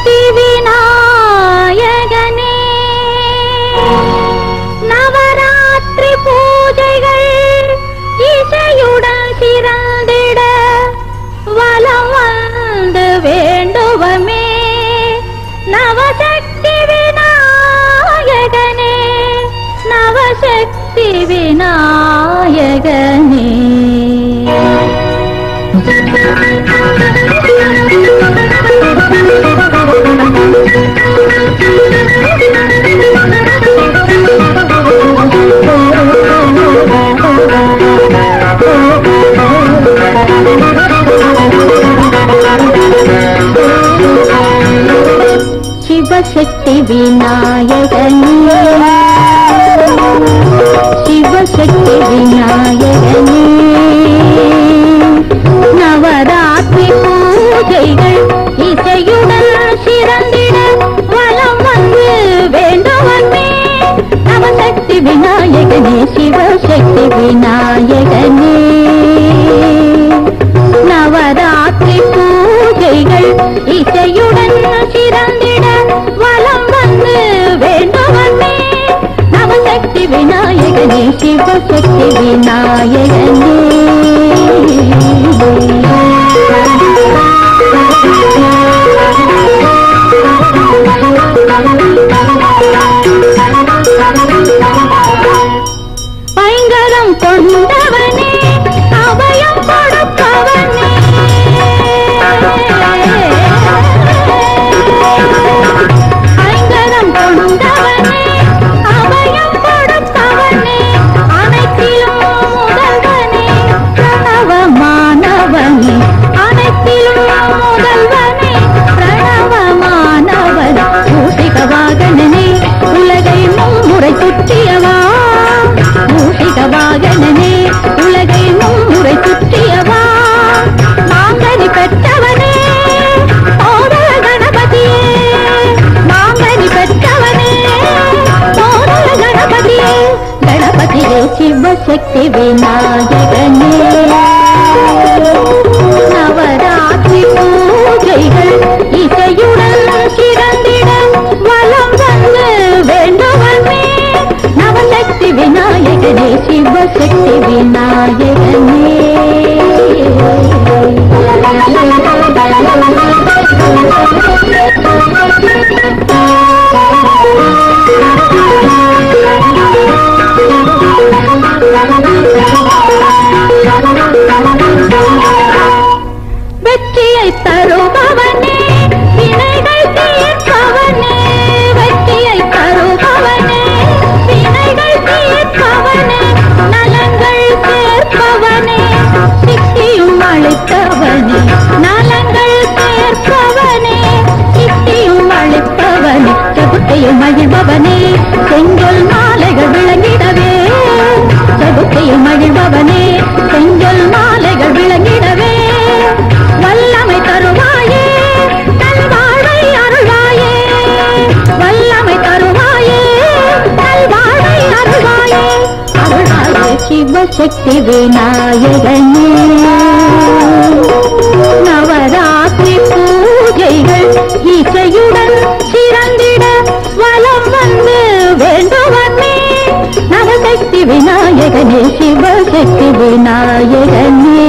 சிவசக்தி விநாயகனே நவராத்திரி பூஜைகள் இசையுடன் சிறந்திட வலம் வந்து வேண்டுவமே நவசக்தி விநாயகனே நவசக்தி விநாயகனே சிவசக்தி விநாயகனே சிவசக்தி விநாயகனே நவராத்திரி பூஜைகள் இசையுடன் சிறந்திட வலம் வந்து வேண்டுவமே நவசக்தி விநாயகனே சிவசக்தி விநாயகனே நவராத்திரி பூஜைகள் இசையுடன் சிறந்திட வலம் வந்து வேண்டுவமே நவசக்தி விநாயகனே சிவசக்தி விநாயகனே பைங்கரம் கொண்டவனே அபயம் கொடுப்பவனே பைங்கரம் கொண்டவனே அபயம் கொடுப்பவனே அனைத்திலும் முதல்வனே பிரணவமானவனே அனைத்திலும் முதல்வனே பிரணவமானவன் மூஷிக வாகனனே உலகை மும்முறை சுற்றியவா மூஷிக வாகனனே உலகை மும்முறை சுற்றியவா மாங்கனி பெற்றவனே மோதல கணபதியே மாங்கனி பெற்றவனே மோதல கணபதியே கணபதியே சிவசக்தி விநாயகனே நவராத்திரி பூஜைகள் இசையுடன் சிறந்திட வலம் வந்து வேண்டுவமே நவசக்தி விநாயகனே சிவசக்தி விநாயகனே வெற்றியை தருபவனே வினைகள் தீர்ப்பவனே வெற்றியை தருபவனே வினைகள் தீர்ப்பவனே நலங்கள் சேர்ப்பவனே சித்தியும் அளிப்பவனே நலங்கள் சேர்ப்பவனே சித்தியும் அளிப்பவனே சகுத்தையும் மகிழ்பவனே செங்கல் மாலைகள் விளங்கிடவே சகுத்தையும் மகிழ்பவனே செங்கல் மாலைகள் விளங்கிடவே வல்லமை தருவாயே நல்வாழ்வை அருள்வாயே வல்லமை தருவாயே நல்வாழ்வை அருள்வாயே அருள்வாயே சிவசக்தி விநாயகனே நவராத்திரி பூஜைகள் இசையுடன் சிறந்திட வலம் வந்து வேண்டுவமே நவசக்தி விநாயகனே சிவசக்தி விநாயகனே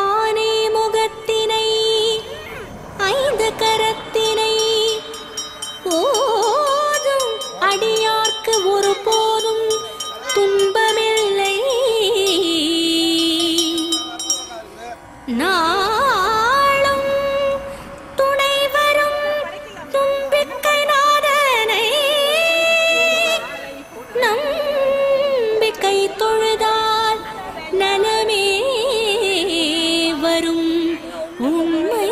ஆனை முகத்தினை ஐந்து கரத்தினை போதும் அடியார்க்கு ஒரு போதும் துன்பமில்லை நாளும் துணை வரும் தும்பிக்கை நாதனை நம்பிக்கை தொழுதால் நலமே வரும் உண்மை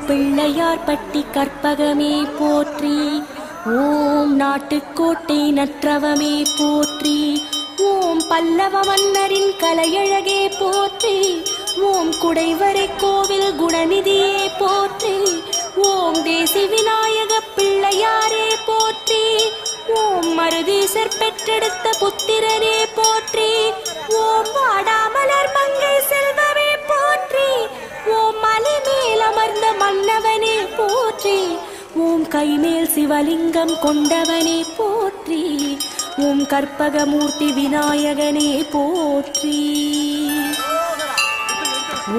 பிள்ளையார் பட்டி கற்பகமே போற்றி. ஓம் நாட்டுக்கோட்டை நற்றவமே போற்றி. ஓம் பல்லவ மன்னரின் கலையழகே போற்றி. ஓம் குடைவரை கோவில் குணநிதியே போற்றி. ஓம் தேசி விநாயக பிள்ளையாரே போற்றி. ஓம் மருதீசர் பெற்றெடுத்த புத்திரனே போற்றி. ஓம் வாடாமலர் மங்கை செல்வமே போற்றி. ஓம் மலை மேல் அமர்ந்த மன்னவனே போற்றி. ஓம் கைமேல் சிவலிங்கம் கொண்டவனே போற்றி. ஓம் கற்பகமூர்த்தி விநாயகனே போற்றி.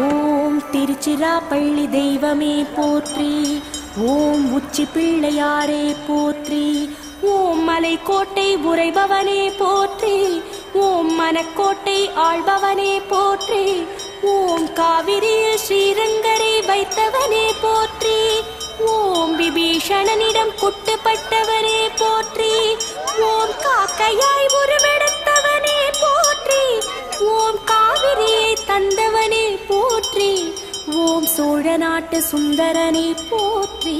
ஓம் திருச்சிராப்பள்ளி தெய்வமே போற்றி. ஓம் உச்சி பிள்ளையாரே போற்றி. ஓம் மலைக்கோட்டை உரைபவனே போற்றி. ஓம் மனக்கோட்டை ஆள்பவனே போற்றி. ஓம் காவிரியில் ஸ்ரீரங்கரை வைத்தவனே போற்றி. ஓம் விபீஷணனிடம் குட்டுப்பட்டவனே போற்றி. ஓம் காக்கையாய் உருவெடுத்தவனே போற்றி. ஓம் காவிரியை தந்தவனே போற்றி. ஓம் சோழ நாட்டு சுந்தரனே போற்றி.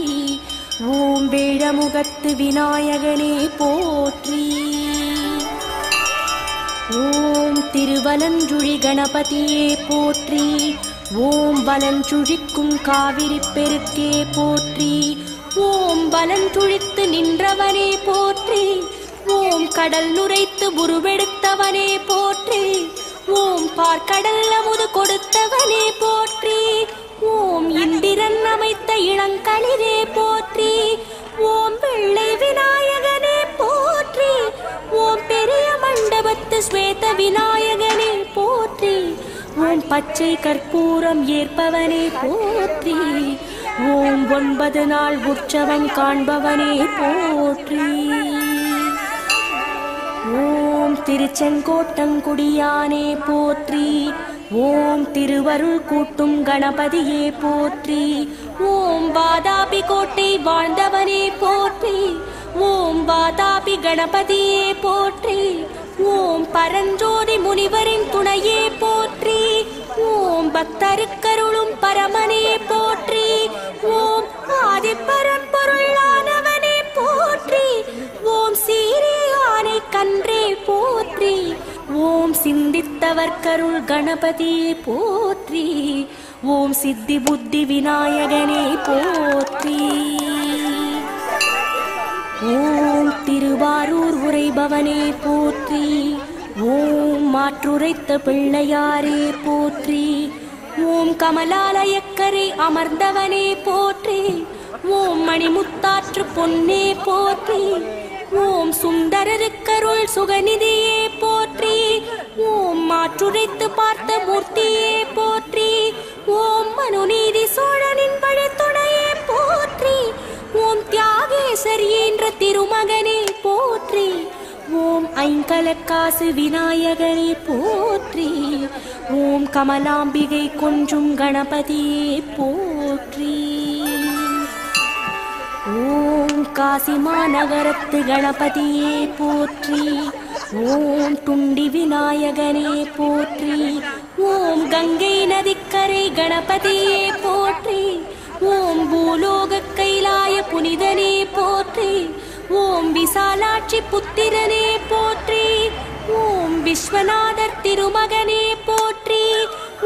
ஓம் வேழமுகத்து விநாயகனே போற்றி. ஓம் திருவலஞ்சுழி கணபதியே போற்றி. ஓம் வலஞ்சுழிக்கும் காவிரி பெருக்கே போற்றி. ஓம் வலஞ்சுழித்து நின்றவனே போற்றி. ஓம் கடல் நுரைத்து உருவெடுத்தவனே போற்றி. ஓம் பார்க்கடல் அமுது கொடுத்தவனே போற்றி. ஓம் இந்திரன் அமைத்த இளங்களிரே போற்றி. ஓம் வெள்ளை விநாயகனே போற்றி. ஓம் பெரிய மண்டபத்து ஸ்வேத விநாயகனே போற்றி. ஓம் பச்சை கற்பூரம் ஏற்பவனே போற்றி. ஓம் 9 நாள் உற்சவம் காண்பவனே போற்றி. ஓம் திருச்செங்கோட்டங்குடியானே போற்றி. ஓம் திருவருள் கூட்டும் கணபதியே போற்றி. ஓம் வாதாபி கோட்டை வாழ்ந்தவனே போற்றி. ஓம் வாதாபி கணபதியே போற்றி. ஓம் பரஞ்சோதி முனிவரின் துணையே போற்றி. ஓம் பக்தருக்கருளும் பரமனே போற்றி. ஓம் ஆதிப்பரம்பொருளானவனே போற்றி. ஓம் சீரியானை கன்றே போற்றி. ஓம் சிந்தித்தவர்க்கருள் கணபதியே போற்றி. ஓம் சித்தி புத்தி விநாயகனே போற்றி. ஓம் திருவாரூர் உரைபவனே போற்றி. ஓம் மாற்றுரைத்த பிள்ளையாரே போற்றி. ஓம் கமலாலயக்கரை அமர்ந்தவனே போற்றி. ஓம் மணிமுத்தாற்று பொன்னே போற்றி. ஓம் சுந்தரருக்கருள் சுகநிதியே போற்றி. ஓம் மாற்றுரைத்து பார்த்த மூர்த்தியே போற்றி. ஓம் மனுநீதி சோழனின் வழித்துணையே போற்றி. ஓம் தியாகேசரி என்ற திருமகனே போற்றி. ஓம் ஐங்கலக்காசு விநாயகரே போற்றி. ஓம் கமலாம்பிகை கொஞ்சும் கணபதியே போற்றி. ஓம் காசி மாநகரத்து கணபதியே போற்றி. ஓம் துண்டி விநாயகனே போற்றி. ஓம் கங்கை நதிக்கரை கணபதியே போற்றி. ஓம் பூலோக கைலாய புனிதனே போற்றி. ஓம் விசாலாட்சி புத்திரனே போற்றி. ஓம் விஸ்வநாதர் திருமகனே போற்றி.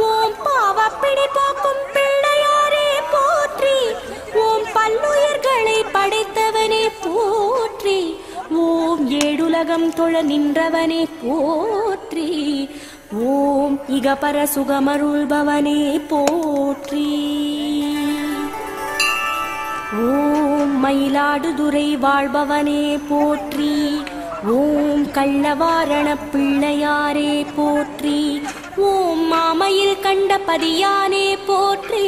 ஓம் பாவப்பிணி போக்கும் பிள்ளையாரே போற்றி. ஓம் பல்லுயிர்களை படைத்தவனே போற்றி. ஓம் ஏழுலகம் தொழ நின்றவனே போற்றி. ஓம் இகபர சுகமருள்பவனே போற்றி. ஓம் மயிலாடுதுறை வாழ்பவனே போற்றி. ஓம் கள்ளவாரண பிள்ளையாரே போற்றி. ஓம் மாமயில் கண்ட பதியானே போற்றி.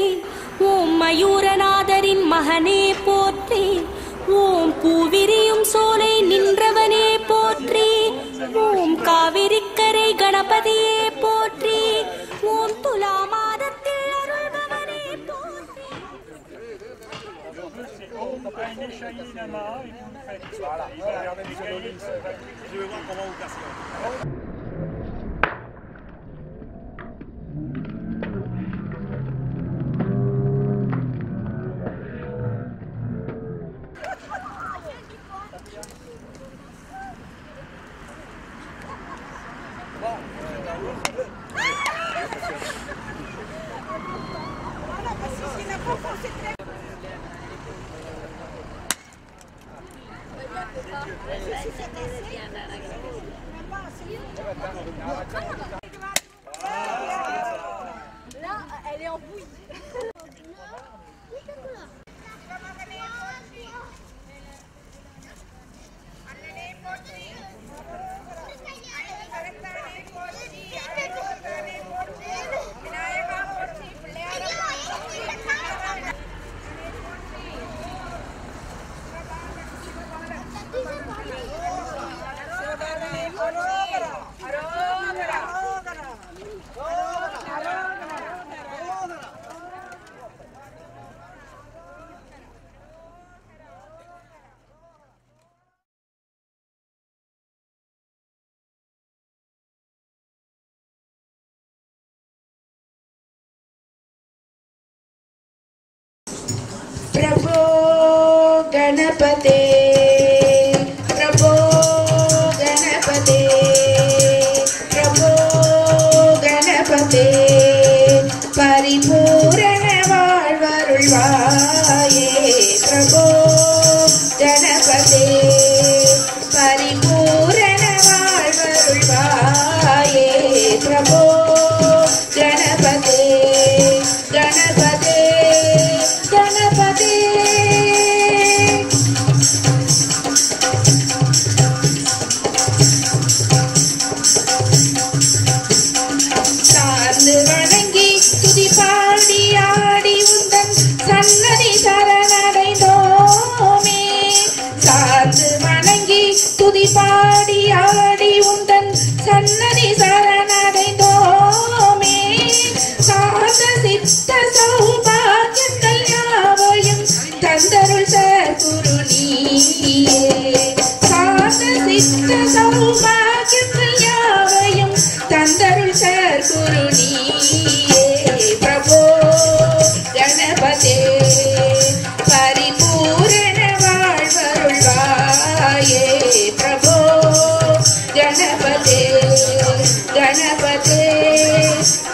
ஓம் மயூரநாதரின் மகனே போற்றி. ஓம் பூவிரியும் சோலை நின்றவனே போற்றி. ஓம் காவிரிக்கரை கணபதியே போற்றி. ஓம் துலா மாதத்தில் அருள்பவனே போற்றி. Là, elle est en bouille. प्रभो गणपते प्रभो गणपते प्रभो गणपते परिपूर्ण வாழ்வருள்வாயே प्रभो गणपते परिपूर्ण வாழ்வருள்வாये प्रभो गणपते गणपते गणपते சார்ந்து வணங்கி துதி பாடி ஆடி உந்தன் சன்னதி சரணடைந்தோமே சார்ந்து வணங்கி துதி பாடி ஆடி உந்தன் சன்னதி சரணடைந்தோமே சாத சித்த சௌபாகியங்கள் யாவையும் தந்தருள் சத்குரு நீயே சாத சித்த சௌபாகியங்கள் யாவையும் தந்தருள் சத்குரு நீயே பிரபோ கணபதே பரிபூரண வாழ்வருள்வாயே பிரபோ गणपते गणपते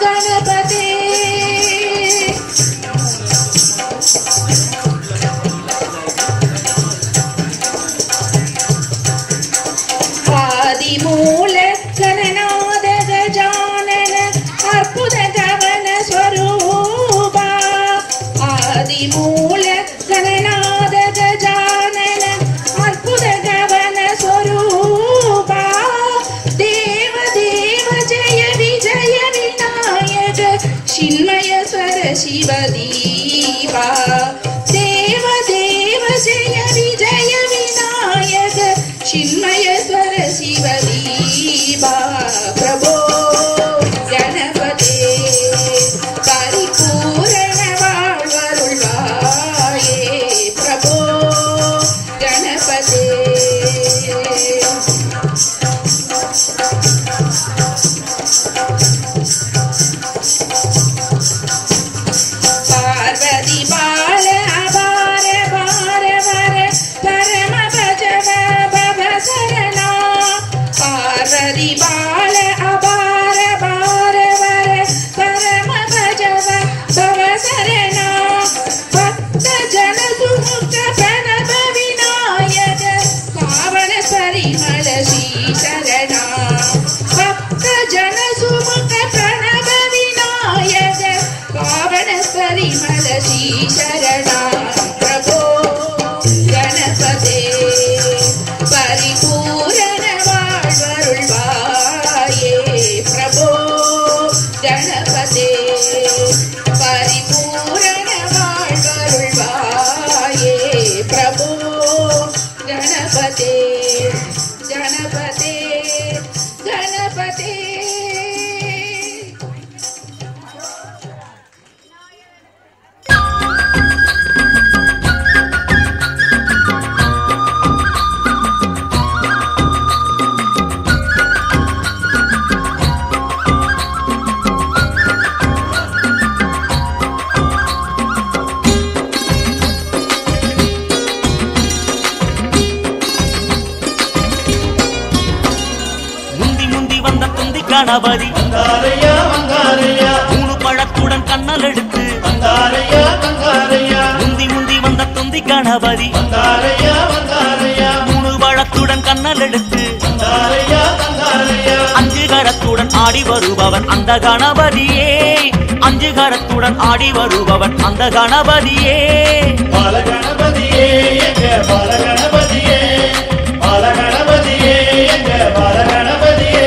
गणपते आदिमूल गणनाद गजानन अर्पुत गगन स्वरूपा आदिमूल गणनाद गजानन अर्पुत गगन स्वरूपा देव देव जय विजय विनायक चिन्मय स्वर शिव दीवा देव देव जय विजय विनायक चिन्मय स्वर शिव दीवा प्रभो गणपते परिपूर्ण வாழ்வருள்வாயே प्रभो गणपते पार्वती बाल अबार बार वर परम भजव भव शरणा पार्वती बाल अबार बार वर परम भजव भव शरणा भक्त जन सुमुख प्रणव विनायक पावन परिमल श्री शरणा भक्त जन सुमुख प्रणव विनायक पावन परिमल श्री शरणा प्रभो गणपते परिपूर्ण வாழ்வருள்வாயே प्रभो गणपते परिपूर्ण வாழ்வருள்வாये प्रभो गणपते गणपते गणपते கணபதி கண்ணல் எடுத்து வந்தாரையா வந்தாரையா முந்தி முந்தி வந்த தொந்தி கணபதி வந்தாரையா வந்தாரையா மூணு பழத்துடன் கண்ணல் எடுத்து வந்தாரையா வந்தாரையா அஞ்சு கரத்துடன் ஆடி வருபவன் அந்த கணபதியே அஞ்சு கரத்துடன் ஆடி வருபவன் அந்த கணபதியே பாலகணபதியே எங்க பாலகணபதியே பாலகணபதியே எங்க பாலகணபதியே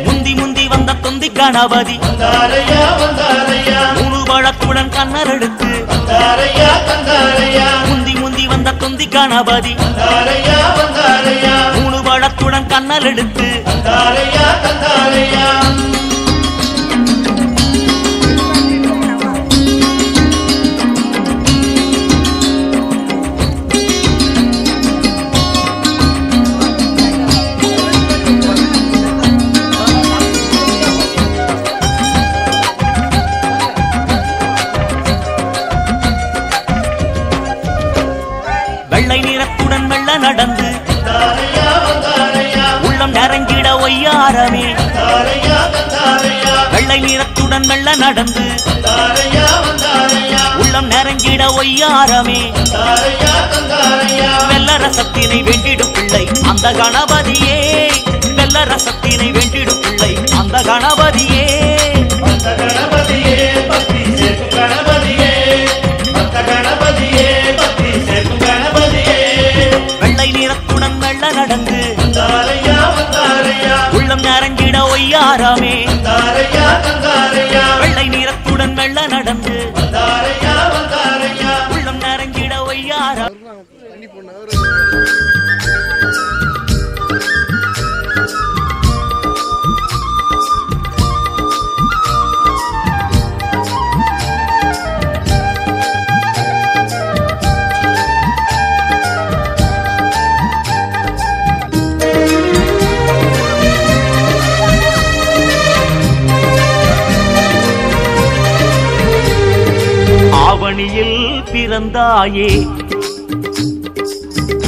முந்தி முந்தி வந்த தொந்தி கணபதி வந்தாரையா வந்தாரையா மூணு பழத்துடன் கண்ணல் எடுத்து வந்தாரையா வந்தாரையா முந்தி முந்தி வந்த தொந்தி கணபதி வந்தாரையா வந்தாரையா மூணு பழத்துடன் கண்ணல் எடுத்து வந்தாரையா வந்தாரையா வெள்ளை நிறத்துடன் மெல்ல நடந்து வந்தாரையா வந்தாரையா உள்ளம் நரங்கிட ஒய்யாரமே வந்தாரையா வந்தாரையா வெள்ளை நிறத்துடன் மெல்ல நடந்து வந்தாரையா வந்தாரையா உள்ளம் நரங்கிட ஒய்யாரமே வந்தாரையா வந்தாரையா வெள்ள ரசத்தினை வென்றிடும் பிள்ளை அந்த கணபதியே வெள்ள ரசத்தினை வென்றிடும் பிள்ளை அந்த கணபதியே அந்த கணபதியே பக்தி சேர்க்கும் கணபதியே அந்த கணபதியே பக்தி சேர்க்கும் கணபதியே வெள்ளை நிறத்துடன் மெல்ல நடந்து வந்தாரையா வந்தாரையா உள்ளம் நரங்கிட ஒய்யாரமே வந்தாரையா வந்தாரையா வெள்ளை நிறத்துடன் மெல்ல நடந்து வந்தாரையா வந்தாரையா உள்ளம் நரங்கிட ஒய்யாரம் ஆவணியில் பிறந்தாயே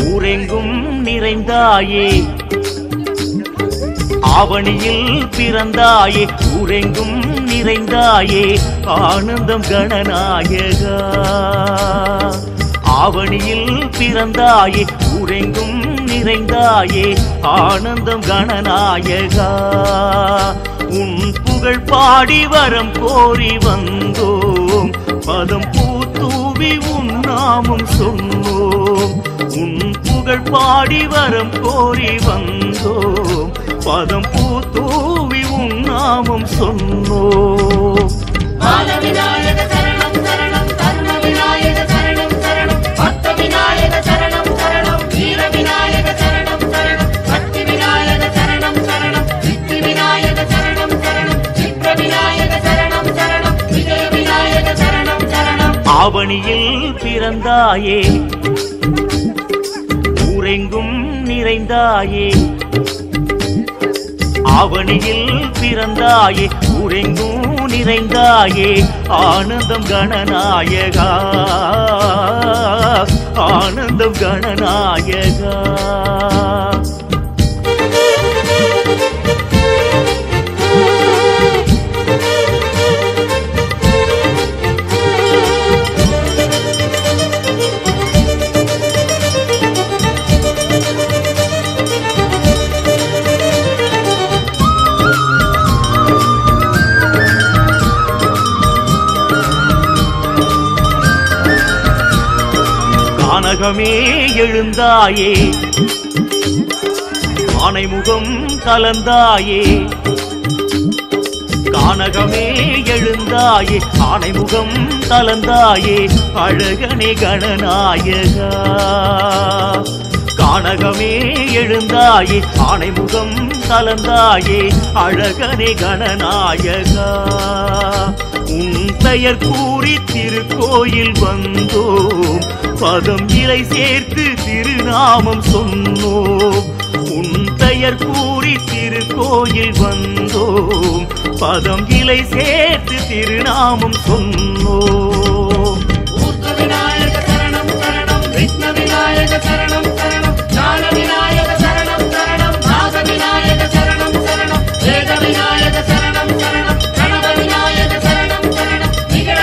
ஊரெங்கும் நிறைந்தாயே ஆவணியில் பிறந்தாயே ஊரெங்கும் நிறைந்தாயே ஆனந்தம் கணநாயகா ஆவணியில் பிறந்தாயே ஊரெங்கும் நிறைந்தாயே ஆனந்தம் கணநாயகா உன் புகழ் பாடி வரம் கோரி வந்தோம் பதம் பூத்தூவி உன் நாமம் சொன்னோம் உன் புகழ் பாடி வரம் கோரி வந்தோம் பதம் பூத்தூவி உன் நாமம் சொன்னோம் பால விநாயக சரணம் சரணம் கருண விநாயக சரணம் சரணம் பக்த விநாயக சரணம் சரணம் வீர விநாயக சரணம் சரணம் சக்தி விநாயக சரணம் சரணம் சித்தி விநாயக சரணம் சரணம் சித்ர விநாயக சரணம் சரணம் விஜய விநாயக சரணம் சரணம் ஆவணியில் பிறந்தாயே ஊரெங்கும் நிறைந்தாயே ஆவணியில் பிறந்தாயே ஊரெங்கும் நிறைந்தாயே ஆனந்தம் கணநாயகா ஆனந்தம் கணநாயகா கானகமே எழுந்தாயே ஆனைமுகம் கலந்தாயே கானகமே எழுந்தாயே ஆனைமுகம் கலந்தாயே அழகனே கணநாயகா கானகமே எழுந்தாயே ஆனைமுகம் கலந்தாயே அழகனே கணநாயகா உன் பெயர் கூறி திருக்கோயில் வந்தோம் பதம் இலை சேர்த்து திருநாமம் சொன்னோம் உன் பெயர் கூறி திருக்கோயில் வந்தோம் பதம் இலை சேர்த்து திருநாமம் சொன்னோம் ஊர்த்த விநாயக சரணம் சரணம் விக்ன விநாயக சரணம் சரணம் ஞான விநாயக சரணம் சரணம் நாக விநாயக சரணம் சரணம் வேத விநாயக சரணம் சரணம் கணவ விநாயக சரணம் சரணம் விகட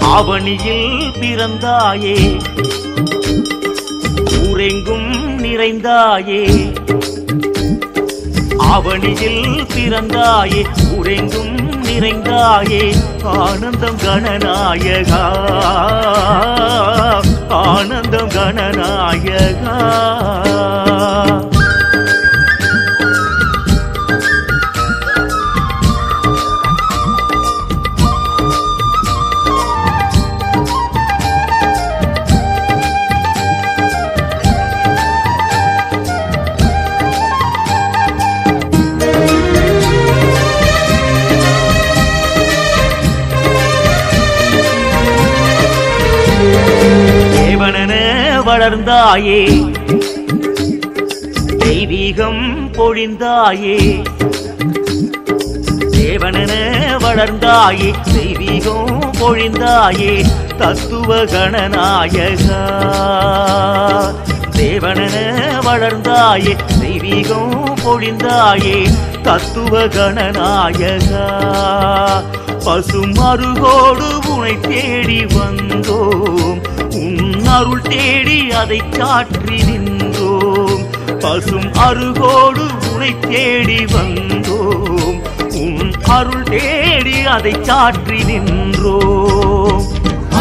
ஆவணியில் பிறந்தாயே ஊரெங்கும் நிறைந்தாயே ஆவணியில் பிறந்தாயே ஊரெங்கும் நிறைந்தாயே ஆனந்தம் கணநாயகா ஆனந்தம் கணநாயகா வளர்ந்தாயே தெய்வீகம் பொழிந்தாயே தேவனென வளர்ந்தாயே தெய்வீகம் பொழிந்தாயே தத்துவ கணநாயகா தேவனென வளர்ந்தாயே தெய்வீகம் பொழிந்தாயே தத்துவ கணநாயகா பசுமருகோடு உனை தேடி வந்தோம் அருள் தேடி அதை சாற்றி நின்றோம் பசும் அருகோடு உனை தேடி வந்தோம் உன் அருள் தேடி அதை சாற்றி நின்றோம்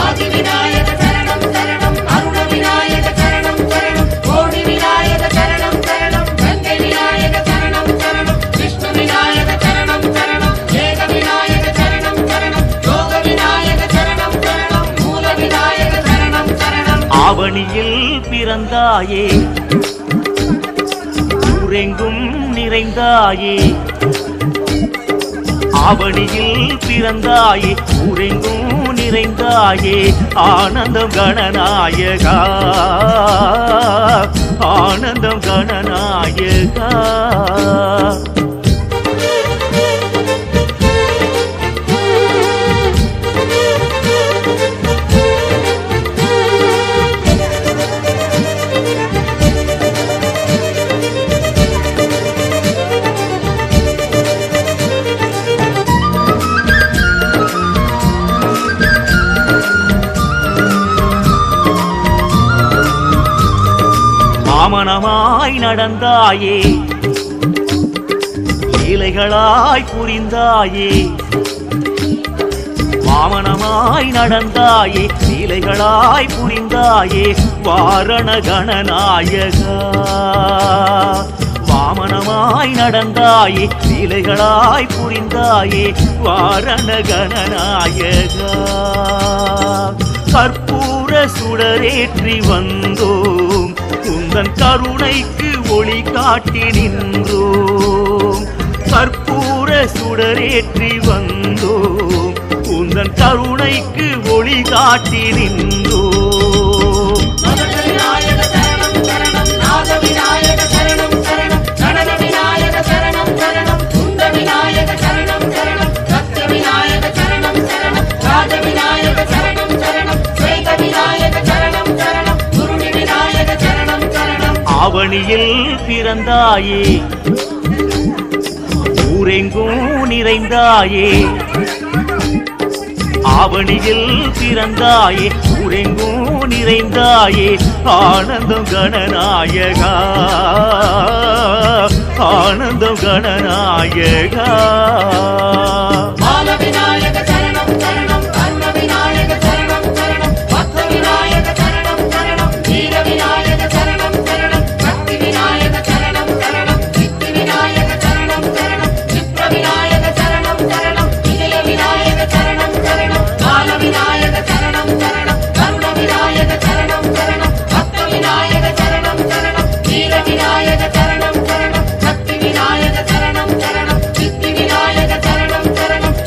ஆதி விநாயக சரணம் சரணம் அருண விநாயக சரணம் சரணம் கோடி விநாயக சரணம் சரணம் கங்கை விநாயக சரணம் சரணம் விஷ்ணு விநாயக சரணம் சரணம் ஏக விநாயக சரணம் சரணம் யோக விநாயக சரணம் சரணம் மூல விநாயக சரணம் சரணம் ஆவணியில் பிறந்தாயே ஊரெங்கும் நிறைந்தாயே ஆவணியில் பிறந்தாயே ஊரெங்கும் நிறைந்தாயே ஆனந்தம் கணநாயகா ஆனந்தம் கணநாயகா வாமனமாய் நடந்தாயே லீலைகளாய் புரிந்தாயே வாமனமாய் நடந்தாயே லீலைகளாய் புரிந்தாயே வாரண கணநாயகா வாமனமாய் நடந்தாயே லீலைகளாய் புரிந்தாயே வாரண கணநாயகா கற்பூர சுடரேற்றி வந்தோம் உந்தன் கருணைக்கு ஒளி காட்டி நின்றோம் கற்பூர சுடரேற்றி வந்தோம் உந்தன் கருணைக்கு ஒளி காட்டி நின்றோம் விநாயக சரணம் சரணம் நாத விநாயக சரணம் சரணம் நடன விநாயக சரணம் சரணம் குந்த விநாயக சரணம் சரணம் சத்ய விநாயக சரணம் சரணம் ராஜ விநாயக சரணம் சரணம் ஸ்வேத விநாயக சரணம் சரணம் குருணி விநாயக சரணம் சரணம் ஆவணியில் பிறந்தாயே ஊரெங்கும் நிறைந்தாயே ஆவணியில் பிறந்தாயே ஊரெங்கும் நிறைந்தாயே ஆனந்தம் கணநாயகா ஆனந்தம் கணநாயகா பால விநாயக சரணம் சரணம் அருண விநாயக சரணம் சரணம் பக்த விநாயக சரணம் சரணம் வீர விநாயக சரணம் சரணம் சக்தி விநாயக சரணம் சரணம் சித்தி விநாயக சரணம் சரணம் சித்ர விநாயக சரணம் சரணம் விஜய விநாயக சரணம் சரணம் பால விநாயக சரணம் சரணம் அருண விநாயக சரணம் சரணம் பக்த விநாயக சரணம் சரணம் வீர விநாயக சரணம் சரணம் சக்தி விநாயக சரணம் சரணம் சித்தி விநாயக சரணம் சரணம்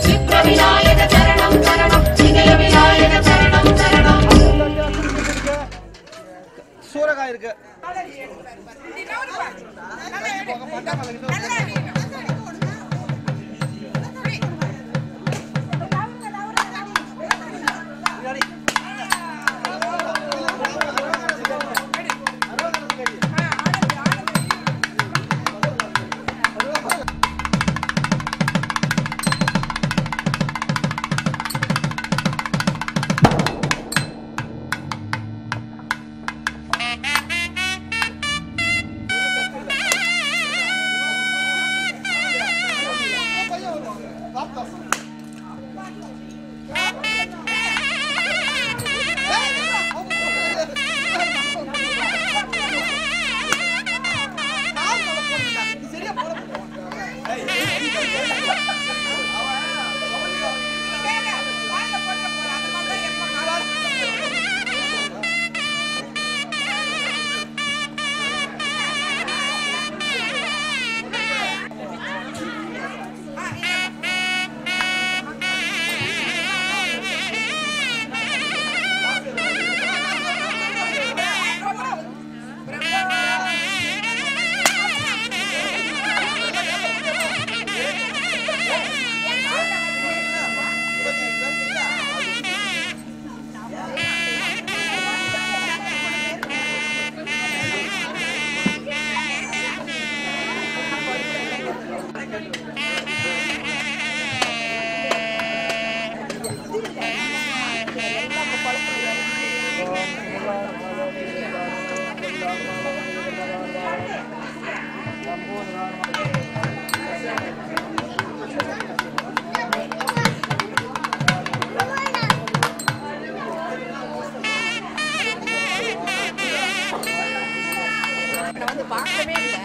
பார்க்கவே இல்லை.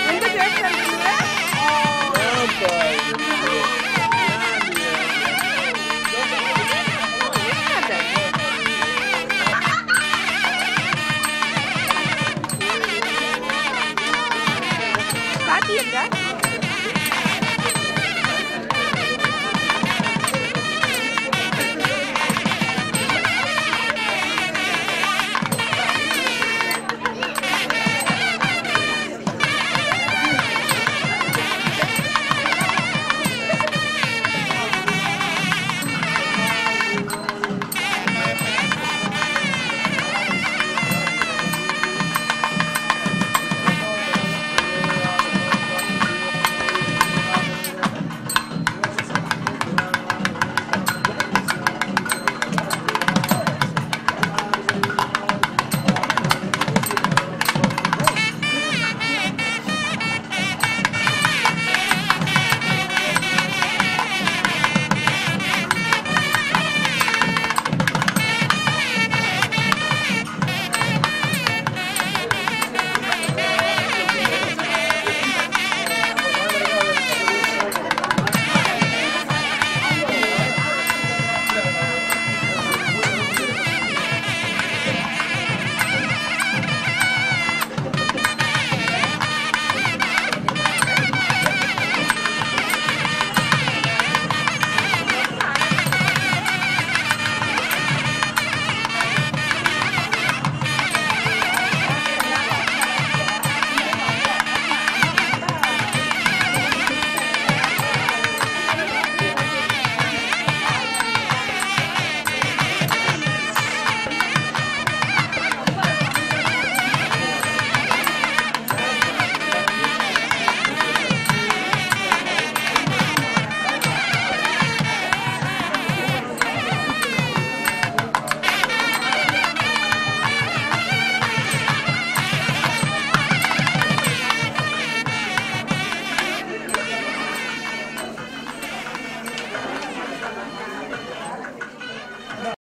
எந்த